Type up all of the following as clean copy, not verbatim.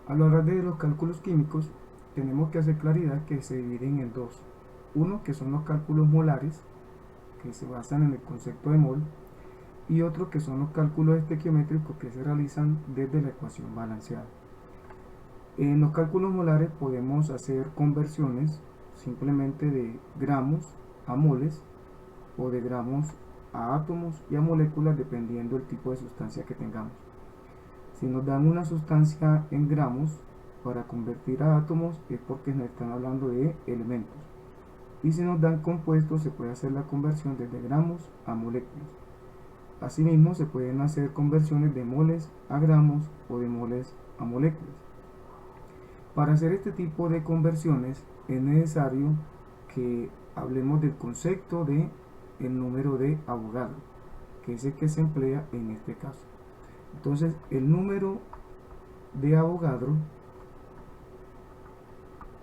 A la hora de los cálculos químicos, tenemos que hacer claridad que se dividen en dos. Uno, que son los cálculos molares, que se basan en el concepto de mol, y otro, que son los cálculos estequiométricos, que se realizan desde la ecuación balanceada. En los cálculos molares podemos hacer conversiones simplemente de gramos a moles o de gramos a átomos y a moléculas dependiendo del tipo de sustancia que tengamos. Si nos dan una sustancia en gramos para convertir a átomos es porque nos están hablando de elementos. Y si nos dan compuestos se puede hacer la conversión desde gramos a moléculas. Asimismo se pueden hacer conversiones de moles a gramos o de moles a moléculas. Para hacer este tipo de conversiones es necesario que hablemos del concepto de el número de Avogadro, que es el que se emplea en este caso. Entonces, el número de Avogadro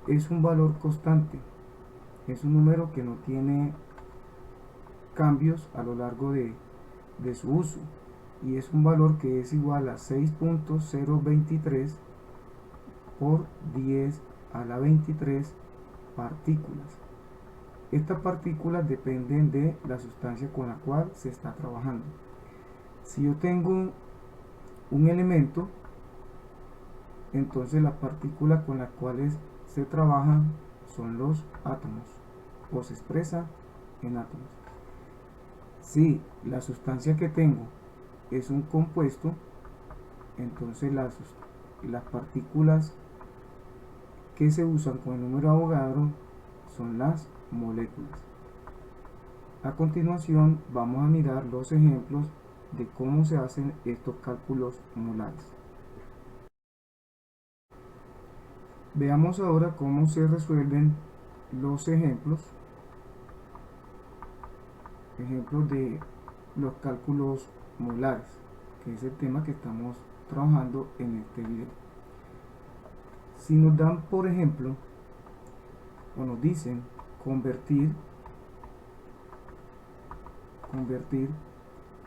es un valor constante, es un número que no tiene cambios a lo largo de su uso, y es un valor que es igual a 6.023 por 10 a la 23 partículas. Estas partículas dependen de la sustancia con la cual se está trabajando. Si yo tengo un elemento, entonces las partículas con las cuales se trabajan son los átomos, o se expresa en átomos. Si la sustancia que tengo es un compuesto, entonces las partículas que se usan con el número de Avogadro son las moléculas. A continuación vamos a mirar los ejemplos de cómo se hacen estos cálculos molares. Veamos ahora cómo se resuelven los ejemplos de los cálculos molares, que es el tema que estamos trabajando en este video. Si nos dan, por ejemplo, o nos dicen convertir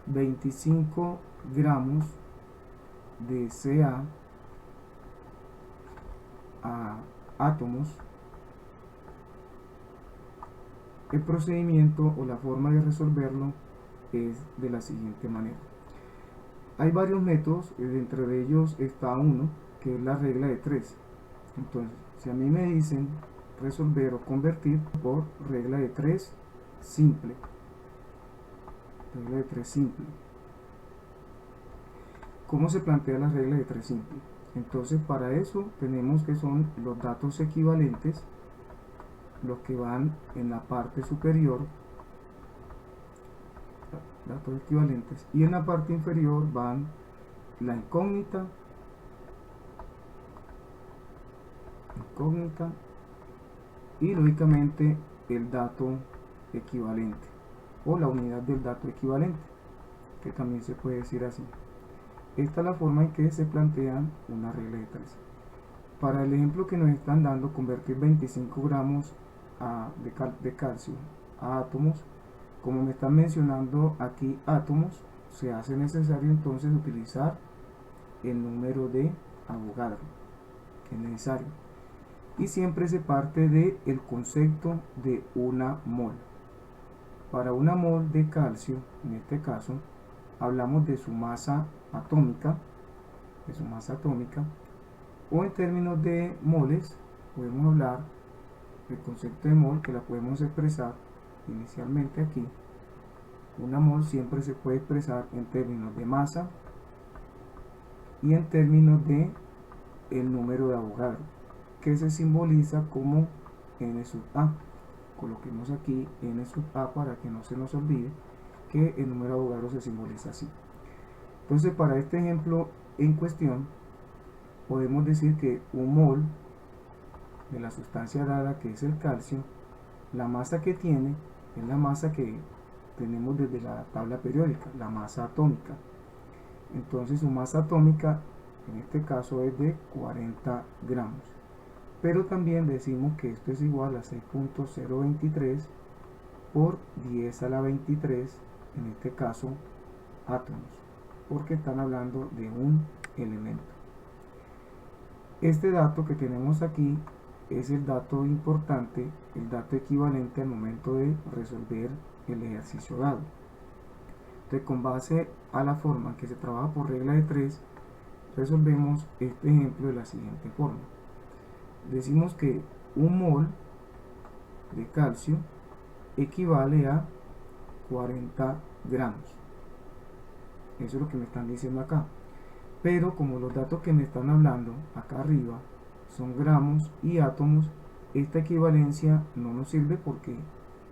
25 gramos de Ca a átomos, el procedimiento o la forma de resolverlo es de la siguiente manera. Hay varios métodos, dentro de ellos está uno que es la regla de 3. Entonces, si a mí me dicen resolver o convertir por regla de 3 simple, ¿cómo se plantea la regla de 3 simple? Entonces, para eso tenemos que son los datos equivalentes, los que van en la parte superior, datos equivalentes, y en la parte inferior van la incógnita y lógicamente el dato equivalente o la unidad del dato equivalente, que también se puede decir así. Esta es la forma en que se plantea una regla de 3. Para el ejemplo que nos están dando, convertir 25 gramos de calcio a átomos, como me están mencionando aquí átomos, se hace necesario entonces utilizar el número de Avogadro, que es necesario. Y siempre se parte del concepto de una mol. Para una mol de calcio, en este caso, hablamos de su masa atómica, o en términos de moles, podemos hablar del concepto de mol, que la podemos expresar inicialmente aquí. Una mol siempre se puede expresar en términos de masa y en términos de el número de Avogadro, que se simboliza como N sub A. Coloquemos aquí N sub A para que no se nos olvide que el número de Avogadro se simboliza así. Entonces, para este ejemplo en cuestión, podemos decir que un mol de la sustancia dada, que es el calcio, la masa que tiene es la masa que tenemos desde la tabla periódica, la masa atómica. Entonces su masa atómica en este caso es de 40 gramos. Pero también decimos que esto es igual a 6.023 por 10 a la 23, en este caso átomos, porque están hablando de un elemento. Este dato que tenemos aquí es el dato importante, el dato equivalente al momento de resolver el ejercicio dado. Entonces, con base a la forma en que se trabaja por regla de 3, resolvemos este ejemplo de la siguiente forma. Decimos que un mol de calcio equivale a 40 gramos. Eso es lo que me están diciendo acá. Pero como los datos que me están hablando acá arriba son gramos y átomos, esta equivalencia no nos sirve porque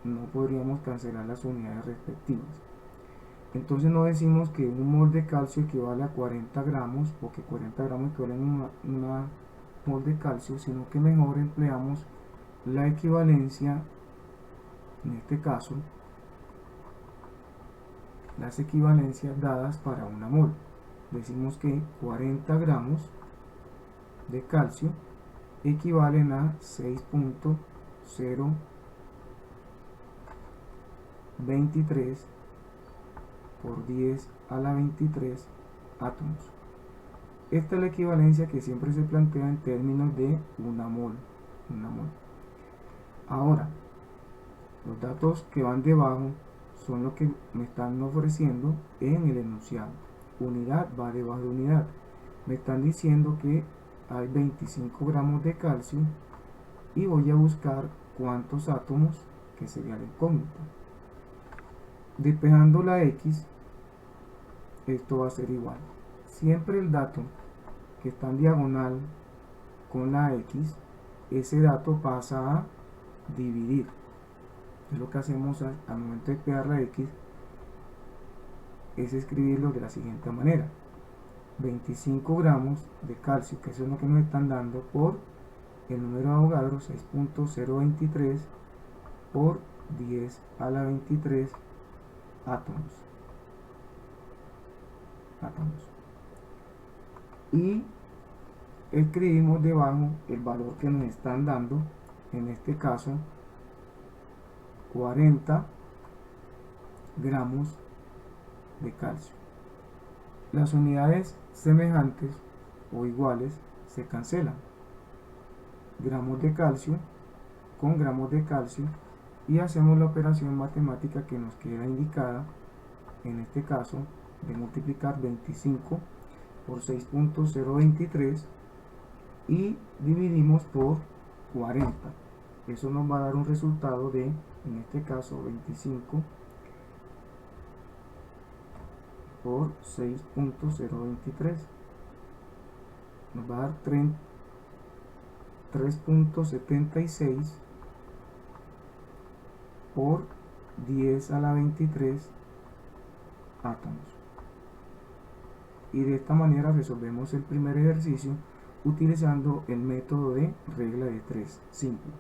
no podríamos cancelar las unidades respectivas. Entonces no decimos que un mol de calcio equivale a 40 gramos o que 40 gramos equivalen a una mol de calcio, sino que mejor empleamos la equivalencia, en este caso, las equivalencias dadas para una mol. Decimos que 40 gramos de calcio equivalen a 6.023 por 10 a la 23 átomos. Esta es la equivalencia que siempre se plantea en términos de una mol. Ahora, los datos que van debajo son lo que me están ofreciendo en el enunciado. Unidad va debajo de unidad. Me están diciendo que hay 25 gramos de calcio y voy a buscar cuántos átomos, que sería la incógnita. Despejando la X, esto va a ser igual. Siempre el dato que está en diagonal con la X, ese dato pasa a dividir. Es lo que hacemos al momento de despejar la X, es escribirlo de la siguiente manera: 25 gramos de calcio, que eso es lo que nos están dando, por el número de Avogadro, 6.023 por 10 a la 23 átomos. Y escribimos debajo el valor que nos están dando, en este caso 40 gramos de calcio. Las unidades semejantes o iguales se cancelan. Gramos de calcio con gramos de calcio, y hacemos la operación matemática que nos queda indicada, en este caso de multiplicar 25 por 6.023 y dividimos por 40. Eso nos va a dar un resultado de, en este caso, 25 por 6.023. Nos va a dar 3.76 por 10 a la 23 átomos. Y de esta manera resolvemos el primer ejercicio utilizando el método de regla de 3 simple.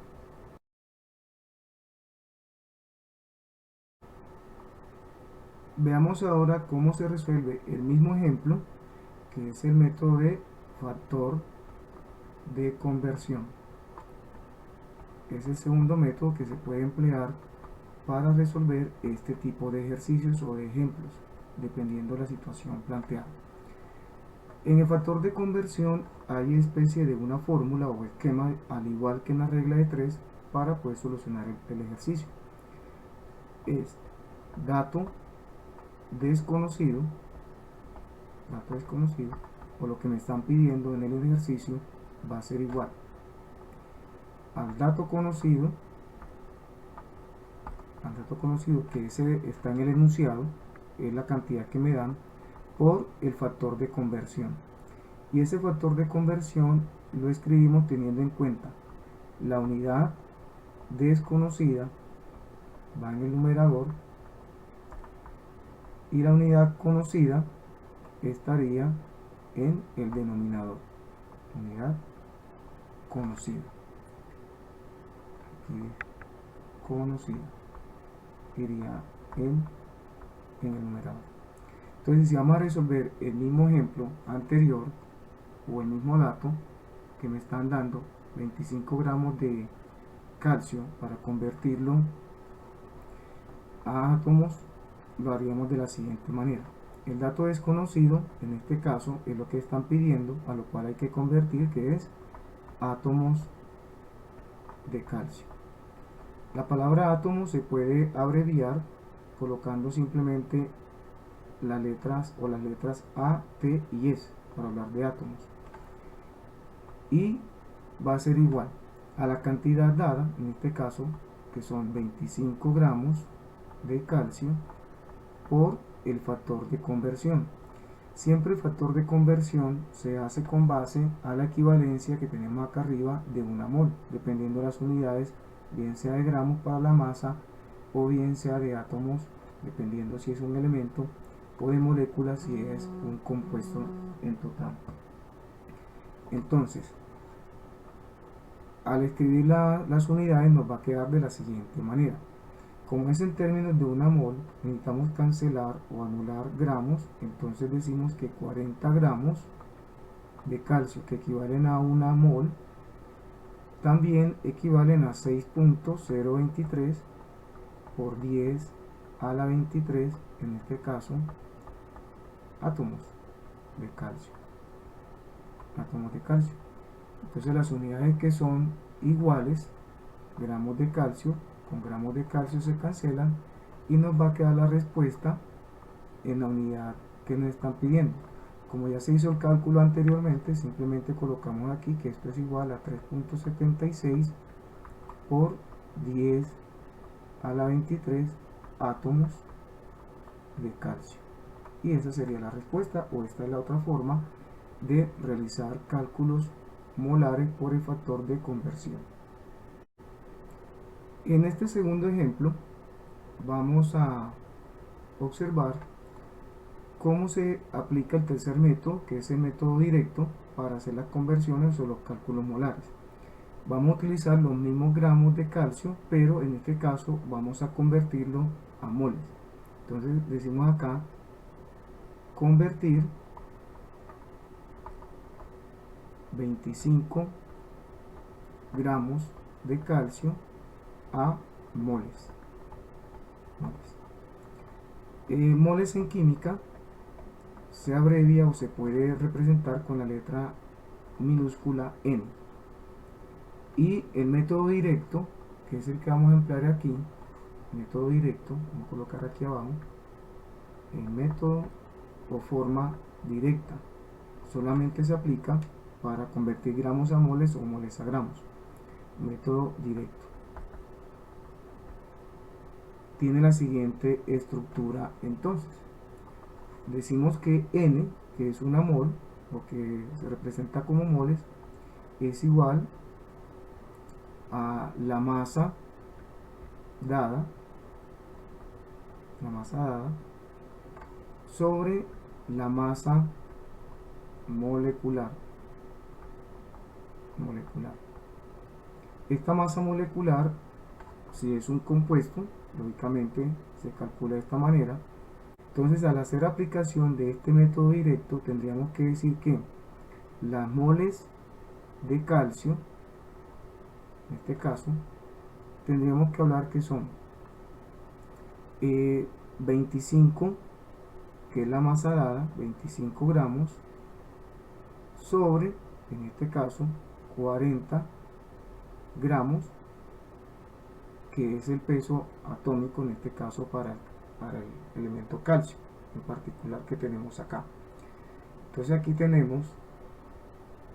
Veamos ahora cómo se resuelve el mismo ejemplo, que es el método de factor de conversión. Es el segundo método que se puede emplear para resolver este tipo de ejercicios o de ejemplos, dependiendo de la situación planteada. En el factor de conversión hay especie de una fórmula o esquema, al igual que en la regla de 3, para poder solucionar el ejercicio. Es dato desconocido, o lo que me están pidiendo en el ejercicio, va a ser igual al dato conocido que ese está en el enunciado, es la cantidad que me dan, por el factor de conversión. Y ese factor de conversión lo escribimos teniendo en cuenta la unidad desconocida va en el numerador y la unidad conocida estaría en el denominador. Unidad conocida. Aquí conocida iría en el numerador. Entonces, si vamos a resolver el mismo ejemplo anterior o el mismo dato que me están dando, 25 gramos de calcio, para convertirlo a átomos, lo haríamos de la siguiente manera. El dato desconocido, en este caso, es lo que están pidiendo, a lo cual hay que convertir, que es átomos de calcio. La palabra átomo se puede abreviar colocando simplemente las letras o las letras A, T y S para hablar de átomos. Y va a ser igual a la cantidad dada, en este caso, que son 25 gramos de calcio por el factor de conversión. Siempre el factor de conversión se hace con base a la equivalencia que tenemos acá arriba de 1 mol, dependiendo de las unidades, bien sea de gramos para la masa o bien sea de átomos, dependiendo si es un elemento, o de moléculas si es un compuesto en total. Entonces, al escribir las unidades nos va a quedar de la siguiente manera. Como es en términos de 1 mol, necesitamos cancelar o anular gramos, entonces decimos que 40 gramos de calcio, que equivalen a 1 mol, también equivalen a 6.023 por 10 a la 23, en este caso, átomos de calcio. Átomos de calcio. Entonces las unidades que son iguales, gramos de calcio con gramos de calcio se cancelan y nos va a quedar la respuesta en la unidad que nos están pidiendo. Como ya se hizo el cálculo anteriormente, simplemente colocamos aquí que esto es igual a 3.76 por 10 a la 23 átomos de calcio. Y esa sería la respuesta, o esta es la otra forma de realizar cálculos molares por el factor de conversión. En este segundo ejemplo vamos a observar cómo se aplica el tercer método, que es el método directo, para hacer las conversiones o los cálculos molares. Vamos a utilizar los mismos gramos de calcio, pero en este caso vamos a convertirlo a moles. Entonces decimos acá convertir 25 gramos de calcio a moles. Moles en química se abrevia o se puede representar con la letra minúscula n. Y el método directo, que es el que vamos a emplear aquí, método directo, vamos a colocar aquí abajo, el método o forma directa, solamente se aplica para convertir gramos a moles o moles a gramos. Método directo tiene la siguiente estructura. Entonces decimos que n, que es 1 mol, o que se representa como moles, es igual a la masa dada sobre la masa molecular. Esta masa molecular, si es un compuesto, lógicamente se calcula de esta manera. Entonces, al hacer aplicación de este método directo, tendríamos que decir que las moles de calcio, en este caso, tendríamos que hablar que son 25, que es la masa dada, 25 gramos, sobre, en este caso, 40 gramos, que es el peso atómico, en este caso para el elemento calcio, en particular que tenemos acá. Entonces aquí tenemos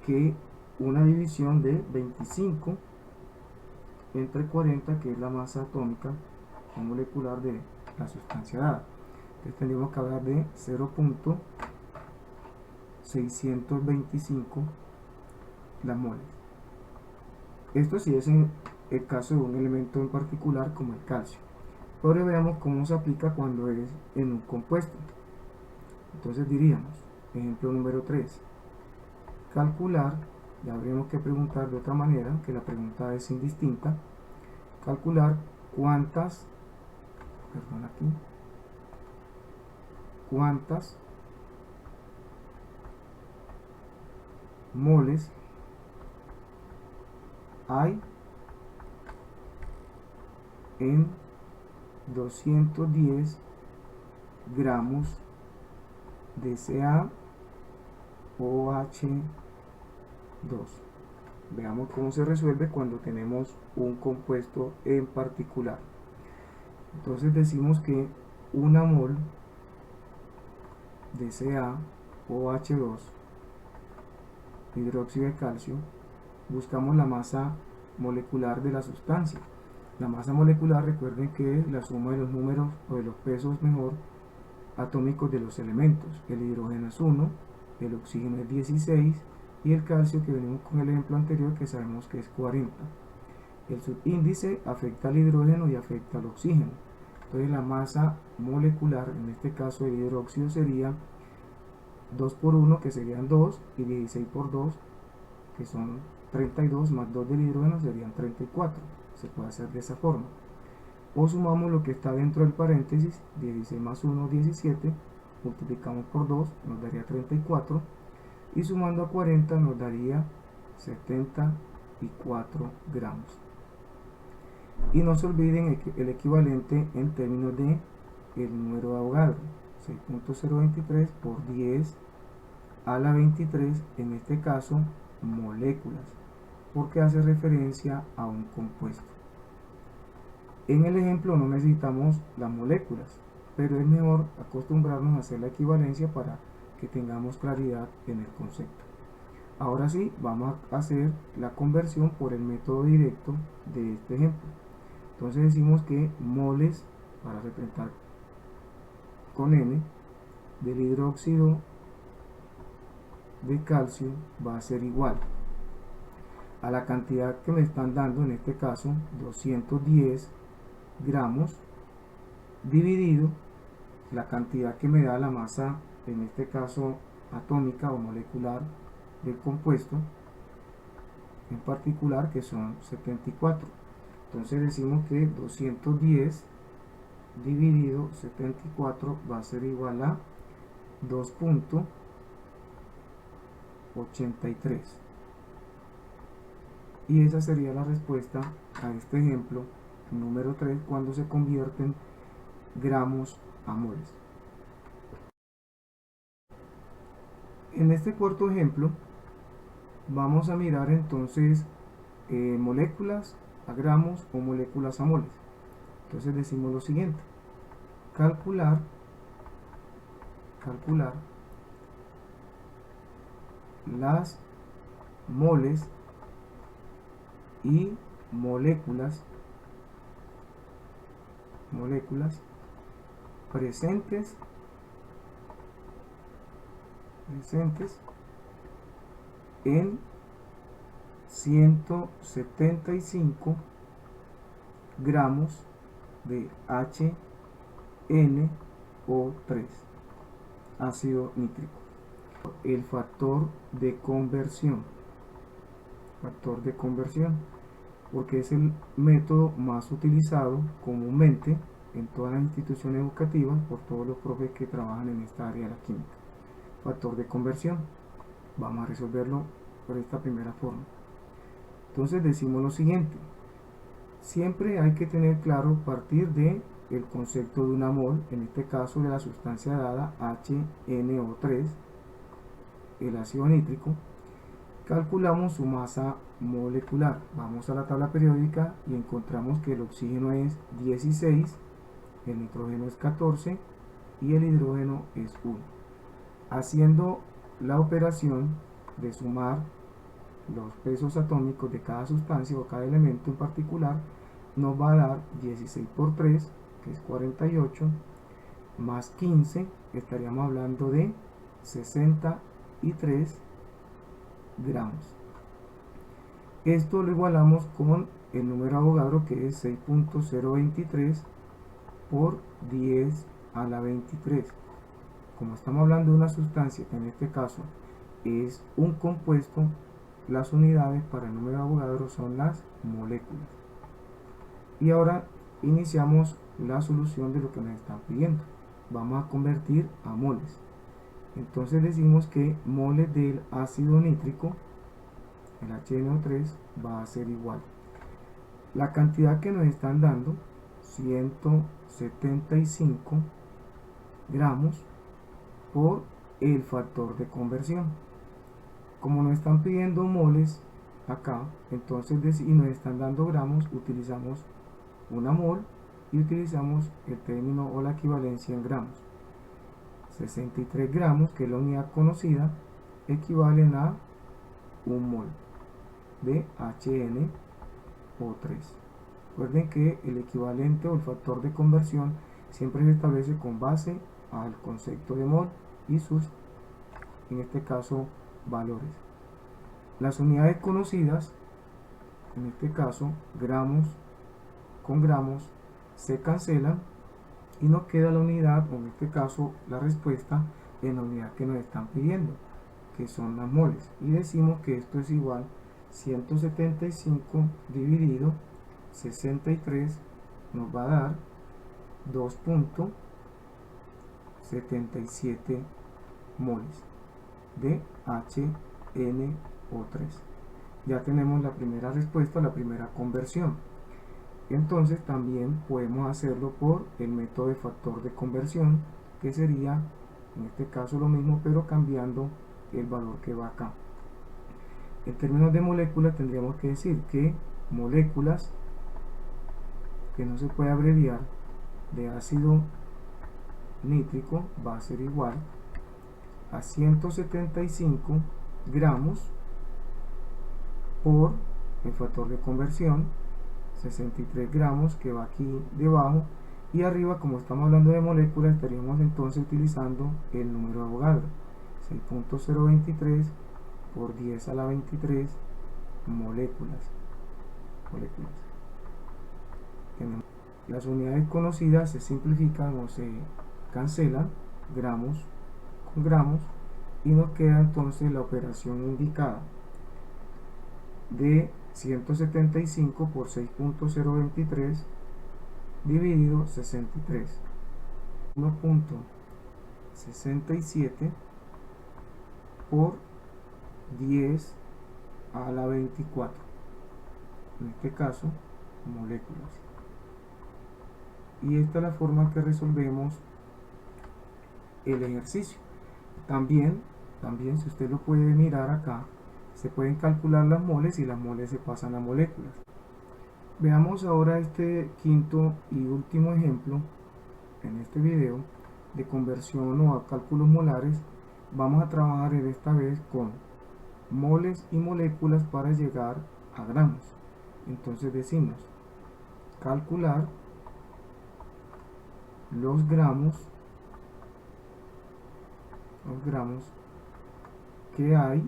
que una división de 25 entre 40, que es la masa atómica o molecular de la sustancia dada. Entonces tendríamos que hablar de 0.625 las moles. Esto sí es en el caso de un elemento en particular como el calcio. Ahora veamos cómo se aplica cuando es en un compuesto. Entonces diríamos, ejemplo número 3, calcular, ya habríamos que preguntar de otra manera, que la pregunta es indistinta, calcular cuántas moles hay en 210 gramos de CaOH2. Veamos cómo se resuelve cuando tenemos un compuesto en particular. Entonces decimos que una mol de CaOH2, hidróxido de calcio, buscamos la masa molecular de la sustancia. La masa molecular, recuerden que es la suma de los números, o de los pesos mejor, atómicos de los elementos. El hidrógeno es 1, el oxígeno es 16 y el calcio, que venimos con el ejemplo anterior, que sabemos que es 40. El subíndice afecta al hidrógeno y afecta al oxígeno. Entonces la masa molecular, en este caso el hidróxido, sería 2 por 1, que serían 2, y 16 por 2, que son 32, más 2 del hidrógeno serían 34. Se puede hacer de esa forma. O sumamos lo que está dentro del paréntesis, 16 más 1, 17, multiplicamos por 2, nos daría 34, y sumando a 40 nos daría 74 gramos. Y no se olviden el equivalente en términos de el número de Avogadro, 6.023 por 10 a la 23, en este caso moléculas, porque hace referencia a un compuesto. En el ejemplo no necesitamos las moléculas, pero es mejor acostumbrarnos a hacer la equivalencia para que tengamos claridad en el concepto. Ahora sí, vamos a hacer la conversión por el método directo de este ejemplo. Entonces decimos que moles, para representar con N, del hidróxido de calcio va a ser igual a la cantidad que me están dando, en este caso 210 gramos, dividido la cantidad que me da la masa, en este caso atómica o molecular, del compuesto en particular, que son 74. Entonces decimos que 210 dividido 74 va a ser igual a 2.83. Y esa sería la respuesta a este ejemplo número 3, cuando se convierten gramos a moles. En este cuarto ejemplo vamos a mirar entonces moléculas a gramos o moléculas a moles. Entonces decimos lo siguiente: calcular las moles y moléculas presentes en 175 gramos de HNO3, ácido nítrico. El factor de conversión, porque es el método más utilizado comúnmente en todas las instituciones educativas por todos los profes que trabajan en esta área de la química. Factor de conversión, vamos a resolverlo por esta primera forma. Entonces decimos lo siguiente: siempre hay que tener claro partir de el concepto de una mol, en este caso de la sustancia dada HNO3, el ácido nítrico. Calculamos su masa molecular. Vamos a la tabla periódica y encontramos que el oxígeno es 16, el nitrógeno es 14 y el hidrógeno es 1. Haciendo la operación de sumar los pesos atómicos de cada sustancia o cada elemento en particular, nos va a dar 16 por 3, que es 48, más 15, estaríamos hablando de 63 gramos. Esto lo igualamos con el número de Avogadro, que es 6.023 por 10 a la 23. Como estamos hablando de una sustancia que en este caso es un compuesto, las unidades para el número de Avogadro son las moléculas. Y ahora iniciamos la solución de lo que nos están pidiendo. Vamos a convertir a moles. Entonces decimos que moles del ácido nítrico, el HNO3, va a ser igual. La cantidad que nos están dando, 175 gramos por el factor de conversión. Como nos están pidiendo moles acá, entonces y nos están dando gramos, utilizamos una mol y utilizamos el término o la equivalencia en gramos. 63 gramos, que es la unidad conocida, equivalen a un mol de HNO3. Recuerden que el equivalente o el factor de conversión siempre se establece con base al concepto de mol y sus, en este caso, valores. Las unidades conocidas, en este caso gramos con gramos, se cancelan y nos queda la unidad, o en este caso la respuesta, en la unidad que nos están pidiendo, que son las moles. Y decimos que esto es igual a 175 dividido 63 nos va a dar 2.77 moles de HNO3. Ya tenemos la primera respuesta, la primera conversión. Entonces también podemos hacerlo por el método de factor de conversión, que sería en este caso lo mismo, pero cambiando el valor que va acá. En términos de moléculas tendríamos que decir que moléculas, que no se puede abreviar, de ácido nítrico va a ser igual a 175 gramos por el factor de conversión 63 gramos, que va aquí debajo, y arriba, como estamos hablando de moléculas, estaríamos entonces utilizando el número de Avogadro, 6.023 por 10 a la 23 moléculas. Las unidades conocidas se simplifican o se cancelan, gramos con gramos, y nos queda entonces la operación indicada de 175 por 6.023 dividido 63, 1.67 por 10 a la 24, en este caso moléculas. Y esta es la forma que resolvemos el ejercicio. También si usted lo puede mirar acá, se pueden calcular las moles y las moles se pasan a moléculas. Veamos ahora este quinto y último ejemplo en este video de conversión o a cálculos molares. Vamos a trabajar esta vez con moles y moléculas para llegar a gramos. Entonces decimos calcular los gramos que hay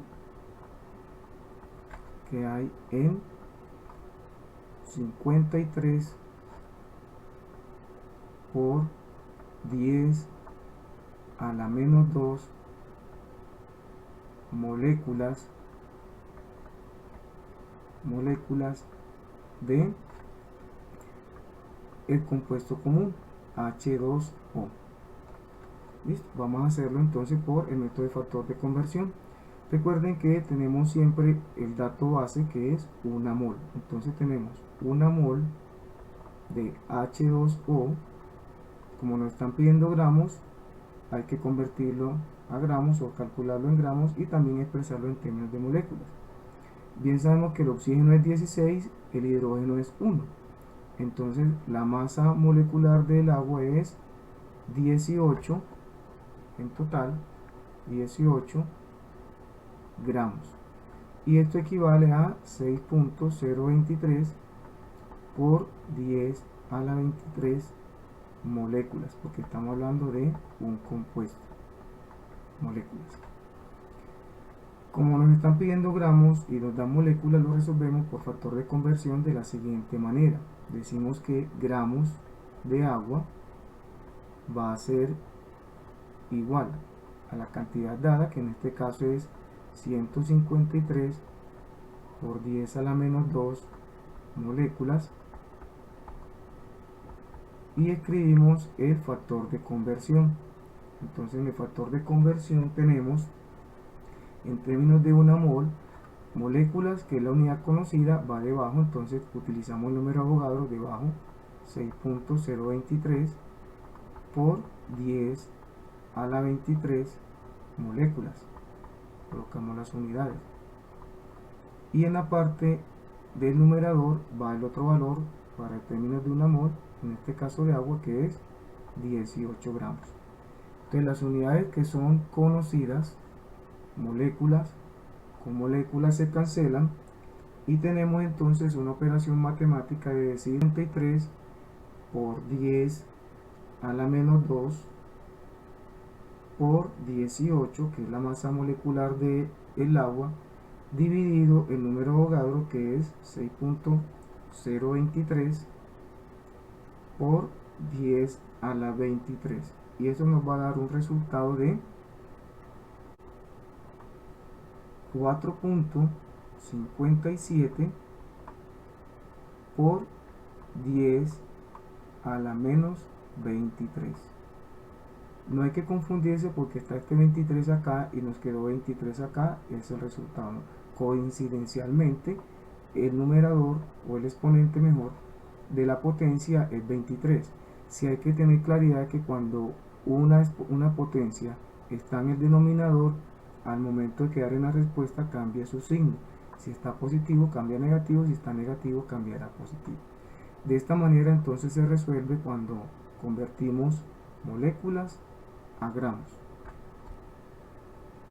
en 53 por 10 a la menos 2 moléculas de el compuesto común H2O. ¿Listo? Vamos a hacerlo entonces por el método de factor de conversión. Recuerden que tenemos siempre el dato base, que es una mol. Entonces tenemos una mol de H2O. Como nos están pidiendo gramos, hay que convertirlo a gramos o calcularlo en gramos y también expresarlo en términos de moléculas. Bien sabemos que el oxígeno es 16, el hidrógeno es 1. Entonces la masa molecular del agua es 18, en total 18 gramos. Y esto equivale a 6.023 por 10 a la 23 moléculas, porque estamos hablando de un compuesto, moléculas. Como nos están pidiendo gramos y nos dan moléculas, lo resolvemos por factor de conversión de la siguiente manera. Decimos que gramos de agua va a ser igual a la cantidad dada, que en este caso es 153 por 10 a la menos 2 moléculas, y escribimos el factor de conversión. Entonces en el factor de conversión tenemos, en términos de una mol, moléculas, que es la unidad conocida, va debajo, entonces utilizamos el número de Avogadro debajo, 6.023 por 10 a la 23 moléculas. Colocamos las unidades. Y en la parte del numerador va el otro valor para el término de una mol, en este caso de agua, que es 18 gramos. Entonces las unidades que son conocidas, moléculas, con moléculas se cancelan y tenemos entonces una operación matemática de decir 33 por 10 a la menos 2 por 18, que es la masa molecular del agua, dividido el número de Avogadro, que es 6.023 por 10 a la 23, y eso nos va a dar un resultado de 4.57 por 10 a la menos 23. No hay que confundirse porque está este 23 acá y nos quedó 23 acá, es el resultado. Coincidencialmente, el numerador o el exponente mejor de la potencia es 23. Si hay que tener claridad que cuando una potencia está en el denominador, al momento de quedar en la respuesta cambia su signo. Si está positivo cambia a negativo, si está negativo cambiará a positivo. De esta manera entonces se resuelve cuando convertimos moléculas a gramos.